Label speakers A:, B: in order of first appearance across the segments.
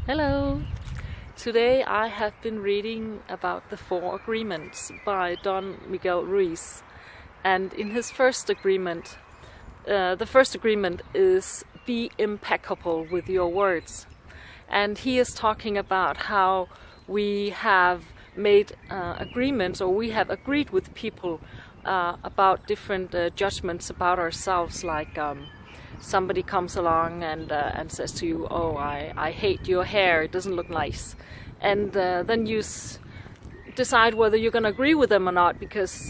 A: Hello! Today I have been reading about the Four Agreements by Don Miguel Ruiz, and in his first agreement, the first agreement is be impeccable with your words. And he is talking about how we have made agreements, or we have agreed with people about different judgments about ourselves, like somebody comes along and says to you, "Oh, I hate your hair, it doesn't look nice," and then you decide whether you're going to agree with them or not,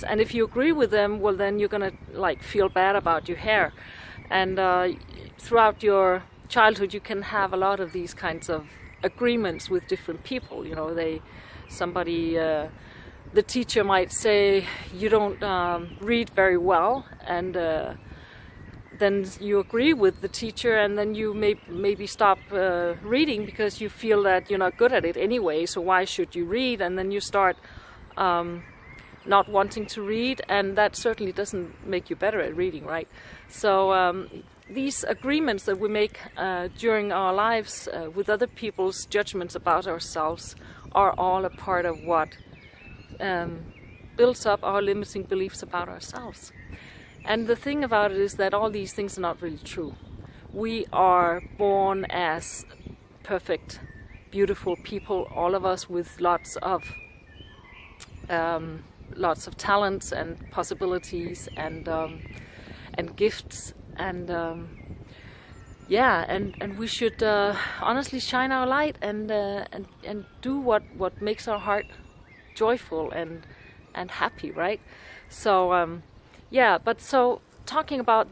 A: and if you agree with them, well, then you're going to feel bad about your hair. And throughout your childhood you can have a lot of these kinds of agreements with different people. The teacher might say you don't read very well, and then you agree with the teacher, and then you maybe stop reading because you feel that you're not good at it anyway, so why should you read? And then you start not wanting to read, and that certainly doesn't make you better at reading, right? So these agreements that we make during our lives with other people's judgments about ourselves are all a part of what builds up our limiting beliefs about ourselves. And the thing about it is that all these things are not really true. We are born as perfect, beautiful people, all of us, with lots of talents and possibilities and gifts, and and we should honestly shine our light and do what makes our heart joyful and happy, right? So so talking about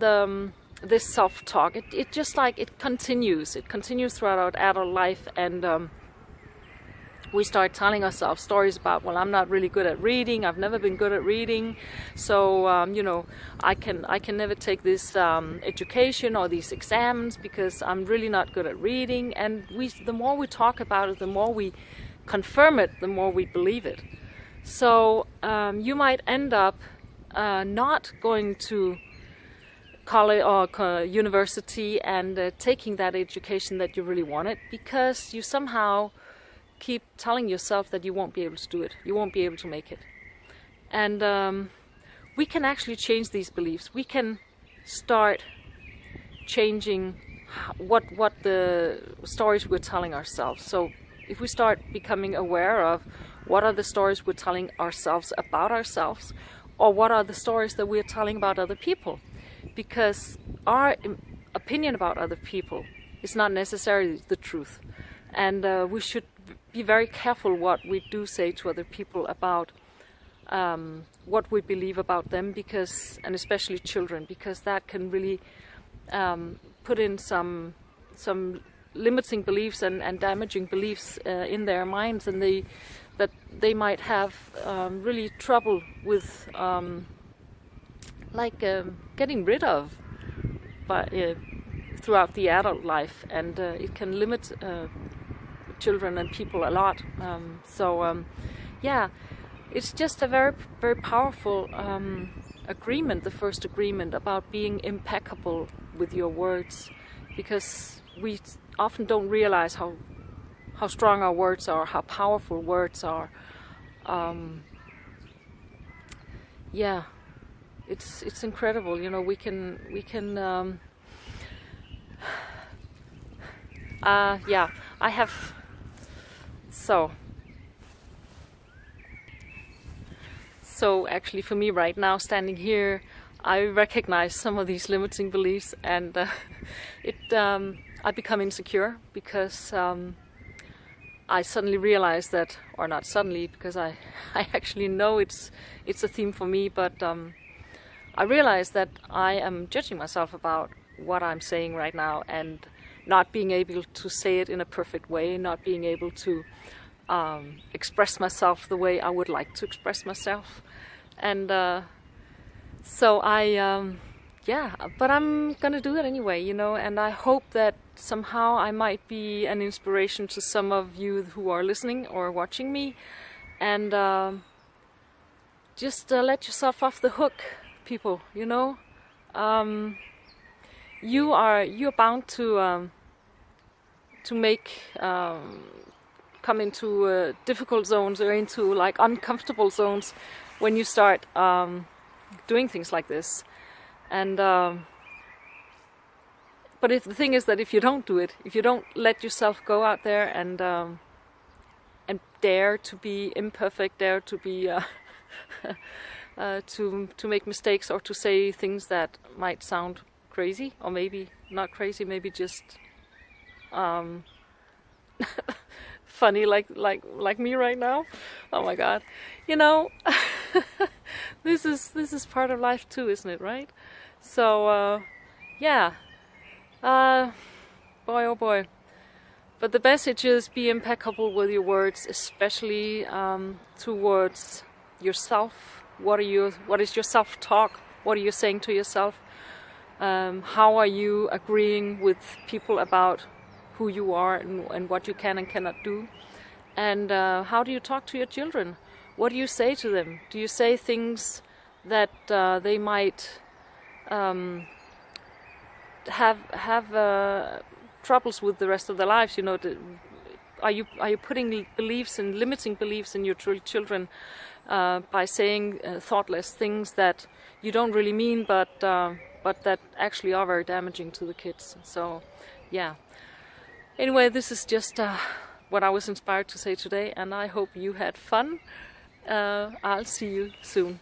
A: this self-talk, it just it continues throughout our adult life, and we start telling ourselves stories about, well, I'm not really good at reading, I've never been good at reading, so I can never take this education or these exams because I'm really not good at reading. And the more we talk about it, the more we confirm it, the more we believe it. So you might end up not going to college or university and taking that education that you really wanted, because you somehow keep telling yourself that you won't be able to do it, you won't be able to make it. And we can actually change these beliefs. We can start changing what the stories we're telling ourselves. So if we start becoming aware of what are the stories we're telling ourselves about ourselves, or what are the stories that we're telling about other people, because our opinion about other people is not necessarily the truth, and we should be very careful what we do say to other people about what we believe about them, and especially children, because that can really put in some limiting beliefs and damaging beliefs in their minds, and that they might have really trouble with getting rid of throughout the adult life, and it can limit children and people a lot. It's just a very, very powerful agreement, the first agreement, about being impeccable with your words, because we often don't realize how strong our words are, how powerful words are. It's incredible. We can I have so actually, for me right now, standing here, I recognize some of these limiting beliefs, and I become insecure because I suddenly realize that, or not suddenly, because I actually know it's a theme for me, but I realize that I am judging myself about what I'm saying right now, and not being able to say it in a perfect way, not being able to express myself the way I would like to express myself. And so but I'm gonna do it anyway, and I hope that somehow I might be an inspiration to some of you who are listening or watching me. And just let yourself off the hook, people. You're bound to to make come into difficult zones or into like uncomfortable zones when you start doing things like this. And but the thing is that if you don't do it, if you don't let yourself go out there and dare to be imperfect, dare to be to make mistakes or to say things that might sound crazy, or maybe not crazy, maybe just funny, like me right now. Oh my God, you know, this is part of life too, isn't it? Right? So yeah, boy oh boy. But the message is be impeccable with your words, especially towards yourself. What is your self-talk? What are you saying to yourself? How are you agreeing with people about who you are and what you can and cannot do? And how do you talk to your children? What do you say to them? Do you say things that they might have troubles with the rest of their lives? You know, are you putting beliefs and limiting beliefs in your children by saying thoughtless things that you don't really mean, but that actually are very damaging to the kids? So yeah, anyway, this is just what I was inspired to say today, and I hope you had fun. I'll see you soon.